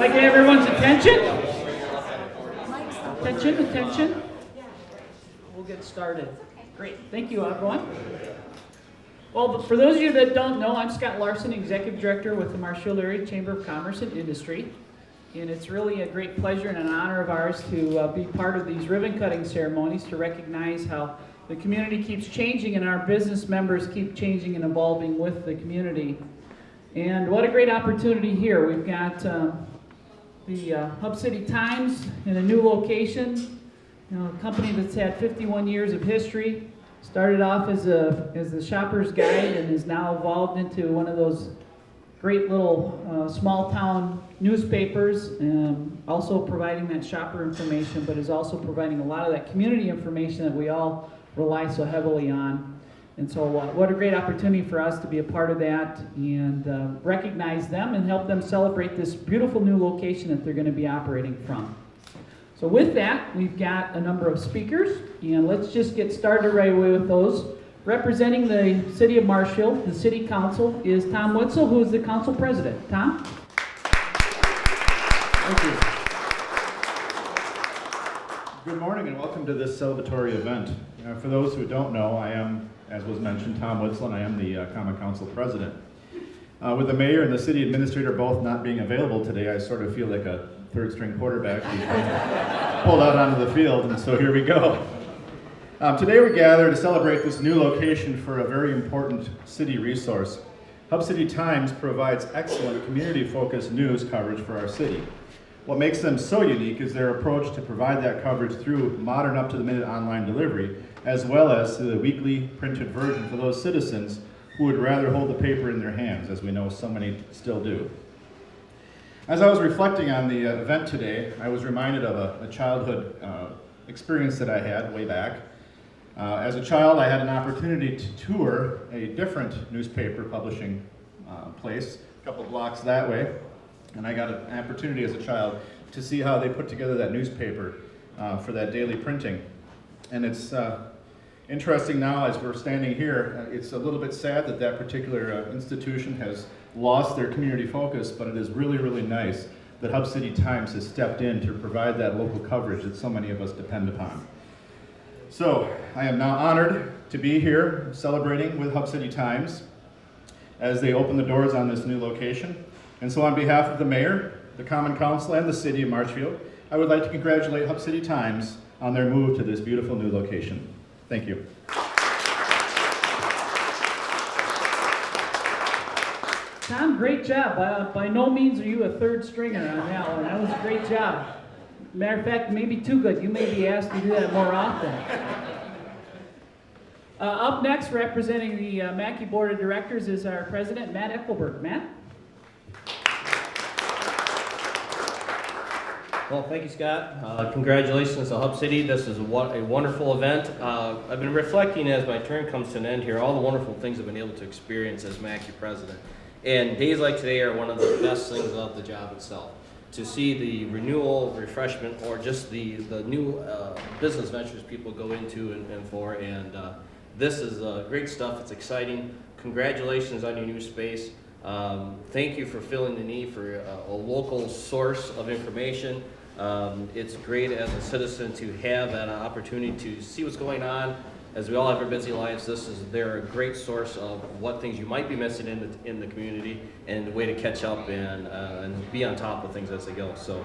I get everyone's attention? Attention. We'll get started. Great. Thank you, everyone. Well, for those of you that don't know, I'm Scott Larson, Executive Director with the Marshfield Area Chamber of Commerce and Industry. And it's really a great pleasure and an honor of ours to be part of these ribbon-cutting ceremonies to recognize how the community keeps changing and our business members keep changing and evolving with the community. And what a great opportunity here. We've got the Hub City Times in a new location, a company that's had 51 years of history. Started off as a shopper's guide and is now evolved into one of those great little small town newspapers, also providing that shopper information, but is also providing a lot of that community information that we all rely so heavily on. And so what a great opportunity for us to be a part of that and recognize them and help them celebrate this beautiful new location that they're going to be operating from. So with that, we've got a number of speakers, and let's just get started right away with those. Representing the City of Marshfield, the City Council, is Tom Witzel, who is the Council President. Tom? Thank you. Good morning and welcome to this celebratory event. For those who don't know, I am, as was mentioned, Tom Witzel, and I am the Common Council President. With the Mayor and the City Administrator both not being available today, I sort of feel like a third-string quarterback pulled out onto the field, and so here we go. Today we gather to celebrate this new location for a very important city resource. Hub City Times provides excellent community-focused news coverage for our city. What makes them so unique is their approach to provide that coverage through modern up-to-the-minute online delivery, as well as to the weekly printed version for those citizens who would rather hold the paper in their hands, as we know so many still do. As I was reflecting on the event today, I was reminded of a childhood experience that I had way back. As a child, I had an opportunity to tour a different newspaper publishing place, a couple blocks that way, and I got an opportunity as a child to see how they put together that newspaper for that daily printing. And it's interesting now as we're standing here, it's a little bit sad that that particular institution has lost their community focus, but it is really, really nice that Hub City Times has stepped in to provide that local coverage that so many of us depend upon. So, I am now honored to be here celebrating with Hub City Times as they open the doors on this new location. And so on behalf of the Mayor, the Common Council, and the City of Marshfield, I would like to congratulate Hub City Times on their move to this beautiful new location. Thank you. Tom, great job. By no means are you a third stringer on that one. That was a great job. Matter of fact, maybe too good. You may be asked to do that more often. Up next, representing the Mackey Board of Directors, is our President, Matt Eckelberg. Matt? Well, thank you, Scott. Congratulations to Hub City. This is a wonderful event. I've been reflecting as my term comes to an end here, all the wonderful things I've been able to experience as Mackey President. And days like today are one of the best things of the job itself. To see the renewal, refreshment, or just the new business ventures people go into and for. And this is great stuff. It's exciting. Congratulations on your new space. Thank you for filling the need for a local source of information. It's great as a citizen to have that opportunity to see what's going on. As we all have our busy lives, they're a great source of what things you might be missing in the community and a way to catch up and be on top of things as they go. So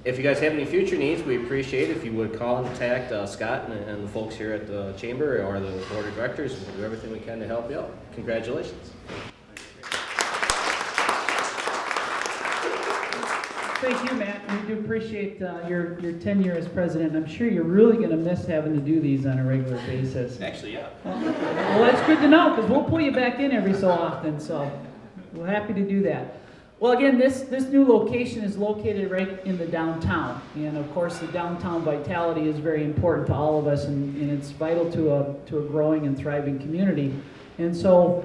if you guys have any future needs, we appreciate it if you would contact Scott and the folks here at the Chamber or the Board of Directors. We'll do everything we can to help you out. Congratulations. Thank you, Matt. We do appreciate your tenure as president. I'm sure you're really going to miss having to do these on a regular basis. Actually, yeah. Well, that's good to know because we'll pull you back in every so often. So we're happy to do that. Well, again, this new location is located right in the downtown, and of course, the downtown vitality is very important to all of us, and it's vital to a growing and thriving community. And so,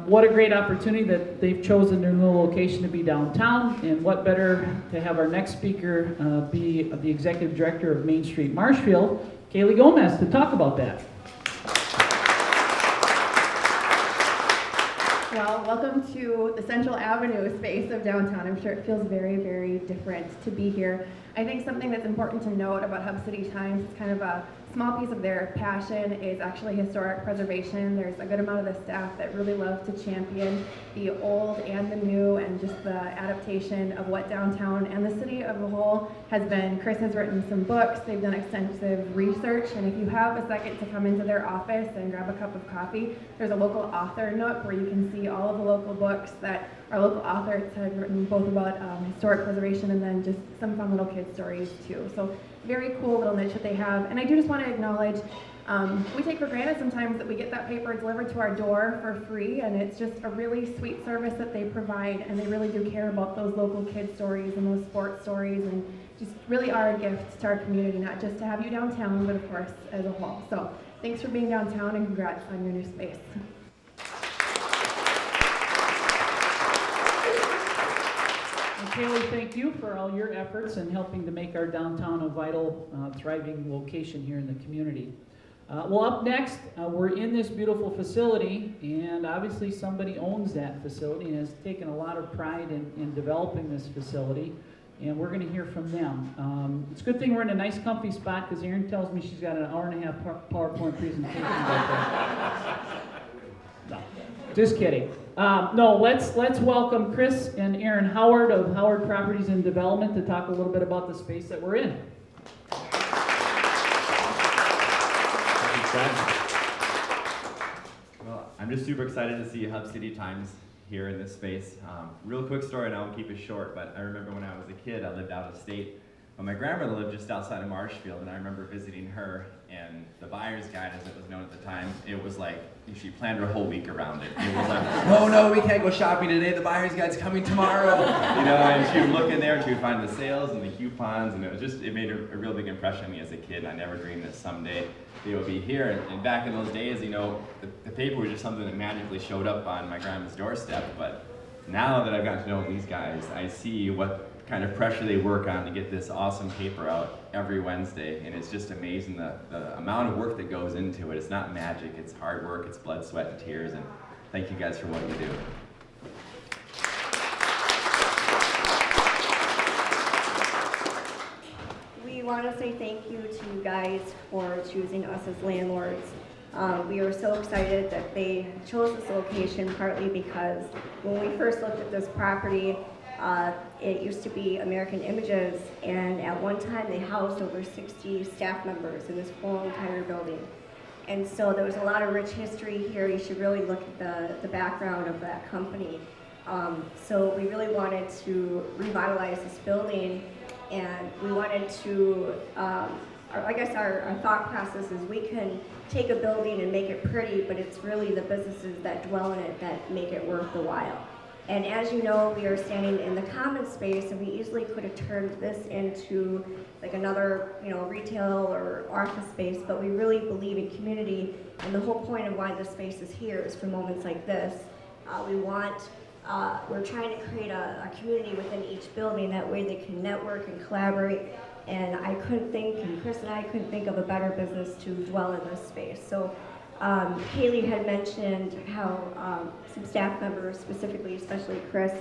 what a great opportunity that they've chosen their new location to be downtown, and what better to have our next speaker be the Executive Director of Main Street Marshfield, Kaylee Gomez, to talk about that. Well, welcome to the Central Avenue space of downtown. I'm sure it feels very, very different to be here. I think something that's important to note about Hub City Times, it's kind of a small piece of their passion is actually historic preservation. There's a good amount of the staff that really love to champion the old and the new and just the adaptation of what downtown and the city of a whole has been. Chris has written some books, they've done extensive research, and if you have a second to come into their office and grab a cup of coffee, there's a local author nook where you can see all of the local books that our local authors have written both about historic preservation and then just some fun little kid stories too. So very cool little niche that they have. And I do just want to acknowledge, we take for granted sometimes that we get that paper delivered to our door for free, and it's just a really sweet service that they provide, and they really do care about those local kid stories and those sports stories, and just really are a gift to our community, not just to have you downtown, but of course as a whole. So thanks for being downtown, and congrats on your new space. Kaylee, thank you for all your efforts in helping to make our downtown a vital, thriving location here in the community. Well, up next, we're in this beautiful facility, and obviously somebody owns that facility and has taken a lot of pride in developing this facility, and we're going to hear from them. It's a good thing we're in a nice, comfy spot because Erin tells me she's got an hour-and-a-half PowerPoint presentation back there. No, just kidding. No, let's welcome Chris and Erin Howard of Howard Properties and Development to talk a little bit about the space that we're in. Well, I'm just super excited to see Hub City Times here in this space. Real quick story, and I'll keep it short, but I remember when I was a kid, I lived out of state. But my grandmother lived just outside of Marshfield, and I remember visiting her, and the buyer's guide, as it was known at the time, it was like, she planned her whole week around it. It was like, no, we can't go shopping today, the buyer's guide's coming tomorrow. You know, and she would look in there, and she would find the sales and the coupons, and it made a real big impression on me as a kid. I never dreamed that someday they would be here. And back in those days, you know, the paper was just something that magically showed up on my grandma's doorstep. But now that I've gotten to know these guys, I see what kind of pressure they work on to get this awesome paper out every Wednesday, and it's just amazing the amount of work that goes into it. It's not magic, it's hard work, it's blood, sweat, and tears, and thank you guys for what you do. We want to say thank you to you guys for choosing us as landlords. We were so excited that they chose this location, partly because when we first looked at this property, it used to be American Images, and at one time they housed over 60 staff members in this whole entire building. And so there was a lot of rich history here. You should really look at the background of that company. So we really wanted to revitalize this building, and we wanted to, our thought process is we can take a building and make it pretty, but it's really the businesses that dwell in it that make it worth the while. And as you know, we are standing in the common space, and we easily could have turned this into like another, retail or office space, but we really believe in community, and the whole point of why this space is here is for moments like this. We're trying to create a community within each building, that way they can network and collaborate, and Chris and I couldn't think of a better business to dwell in this space. So Kaylee had mentioned how some staff members, especially Chris,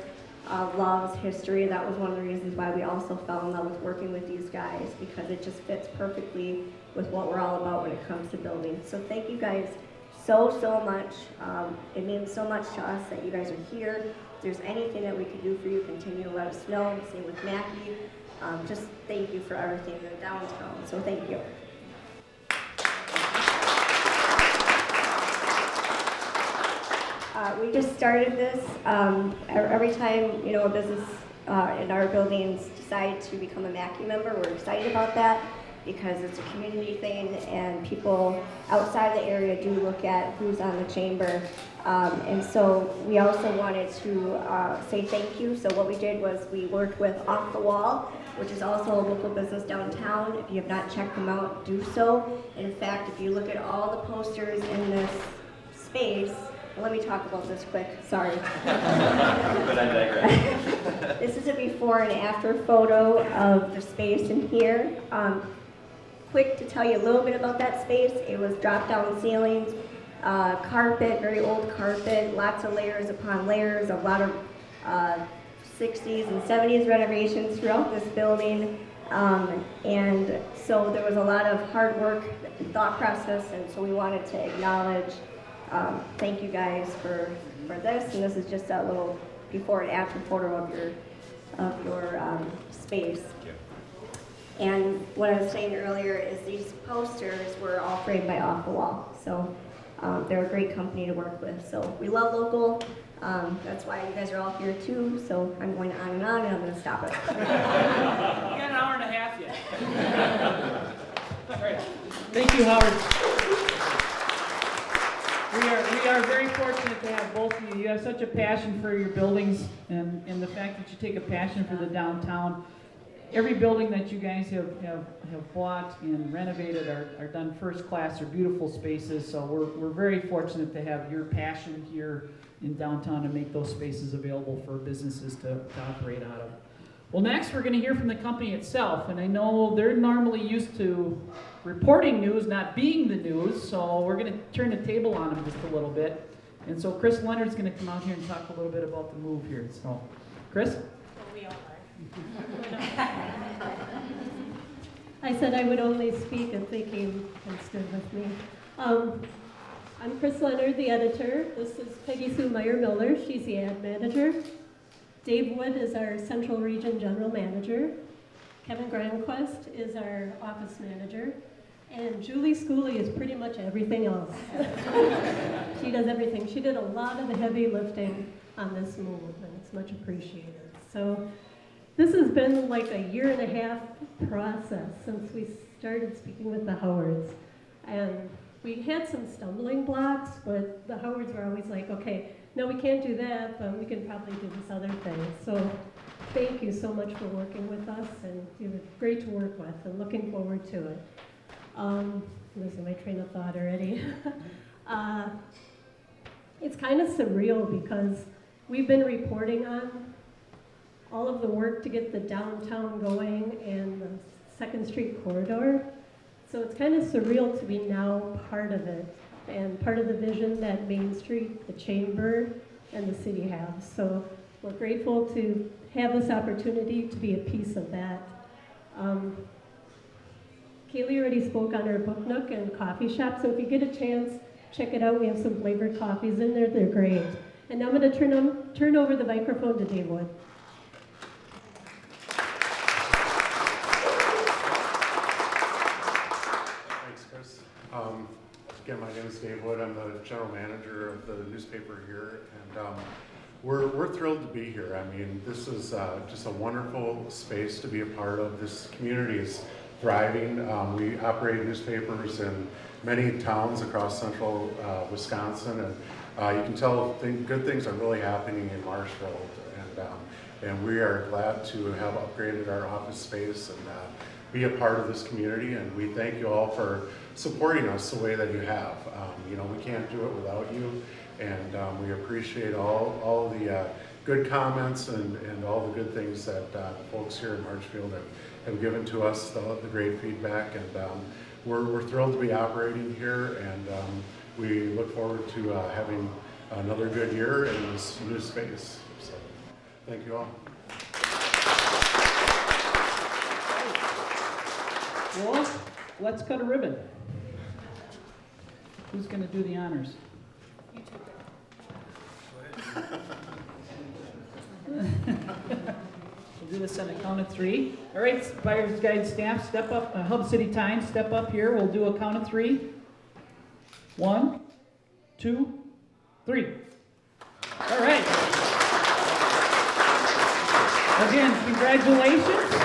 loves history. That was one of the reasons why we also fell in love with working with these guys, because it just fits perfectly with what we're all about when it comes to building. So thank you guys so much. It means so much to us that you guys are here. If there's anything that we could do for you, continue to let us know. Same with Mackie. Just thank you for everything in downtown. So thank you. We just started this. Every time a business in our buildings decide to become a Mackie member, we're excited about that because it's a community thing, and people outside the area do look at who's on the chamber. And so we also wanted to say thank you. So what we did was we worked with Off the Wall, which is also a local business downtown. If you have not checked them out, do so. In fact, if you look at all the posters in this space, let me talk about this quick, sorry. But I digress. This is a before and after photo of the space in here. Quick to tell you a little bit about that space. It was drop-down ceilings. carpet, very old carpet, lots of layers upon layers, a lot of 60s and 70s renovations throughout this building. And so there was a lot of hard work and thought process, and so we wanted to acknowledge, thank you guys for this, and this is just a little before and after photo of your space. And what I was saying earlier is these posters were all framed by Off the Wall, so they're a great company to work with. So we love local. That's why you guys are all here too. So I'm going on, and I'm going to stop it. You got an hour and a half yet. All right. Thank you, Howard. We are very fortunate to have both of you. You have such a passion for your buildings, and the fact that you take a passion for the downtown. Every building that you guys have bought and renovated are done first class. They're beautiful spaces, so we're very fortunate to have your passion here in downtown to make those spaces available for businesses to operate out of. Well, next we're going to hear from the company itself, and I know they're normally used to reporting news, not being the news, so we're going to turn the table on them just a little bit. And so Chris Leonard's going to come out here and talk a little bit about the move here. So, Chris? We all are. I said I would only speak if they came and stood with me. I'm Chris Leonard, the editor. This is Peggy Sue Meyer-Miller. She's the ad manager. Dave Wood is our Central Region General Manager. Kevin Granquist is our office manager. And Julie Schooley is pretty much everything else. She does everything. She did a lot of the heavy lifting on this move, and it's much appreciated. So this has been like a 1.5-year process since we started speaking with the Howards. And we had some stumbling blocks, but the Howards were always like, okay, no, we can't do that, but we can probably do this other thing. So thank you so much for working with us, and you were great to work with, and looking forward to it. I'm losing my train of thought already. It's kind of surreal because we've been reporting on all of the work to get the downtown going and the 2nd Street corridor. So it's kind of surreal to be now part of it and part of the vision that Main Street, the Chamber, and the city have. So we're grateful to have this opportunity to be a piece of that. Kaylee already spoke on our Book Nook and coffee shop, so if you get a chance, check it out. We have some flavored coffees in there. They're great. And now I'm going to turn over the microphone to Dave Wood. Thanks, Chris. Again, my name is Dave Wood. I'm the general manager of the newspaper here, and we're thrilled to be here. I mean, this is just a wonderful space to be a part of. This community is thriving. We operate newspapers in many towns across central Wisconsin, and you can tell good things are really happening in Marshfield, and we are glad to have upgraded our office space and be a part of this community, and we thank you all for supporting us the way that you have. You know, we can't do it without you, and we appreciate all the good comments and all the good things that folks here in Marshfield have given to us, the great feedback, and we're thrilled to be operating here, and we look forward to having another good year in this new space. So, thank you all. Well, let's cut a ribbon. Who's going to do the honors? You two. We'll do this on the count of 3. All right, Buyers Guide staff, step up. Hub City Times, step up here. We'll do a count of 3. 1, 2, 3. All right. Again, congratulations.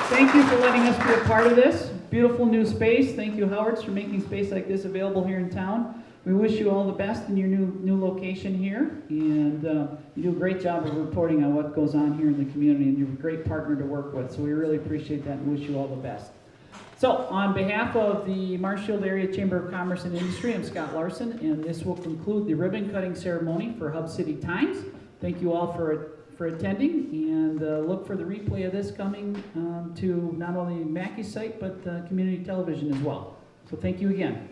Thank you for letting us be a part of this. Beautiful new space. Thank you, Howards, for making space like this available here in town. We wish you all the best in your new location here, and you do a great job of reporting on what goes on here in the community, and you're a great partner to work with, so we really appreciate that and wish you all the best. So, on behalf of the Marshfield Area Chamber of Commerce and Industry, I'm Scott Larson, and this will conclude the ribbon cutting ceremony for Hub City Times. Thank you all for attending, and look for the replay of this coming to not only Mackey's site, but community television as well. So thank you again.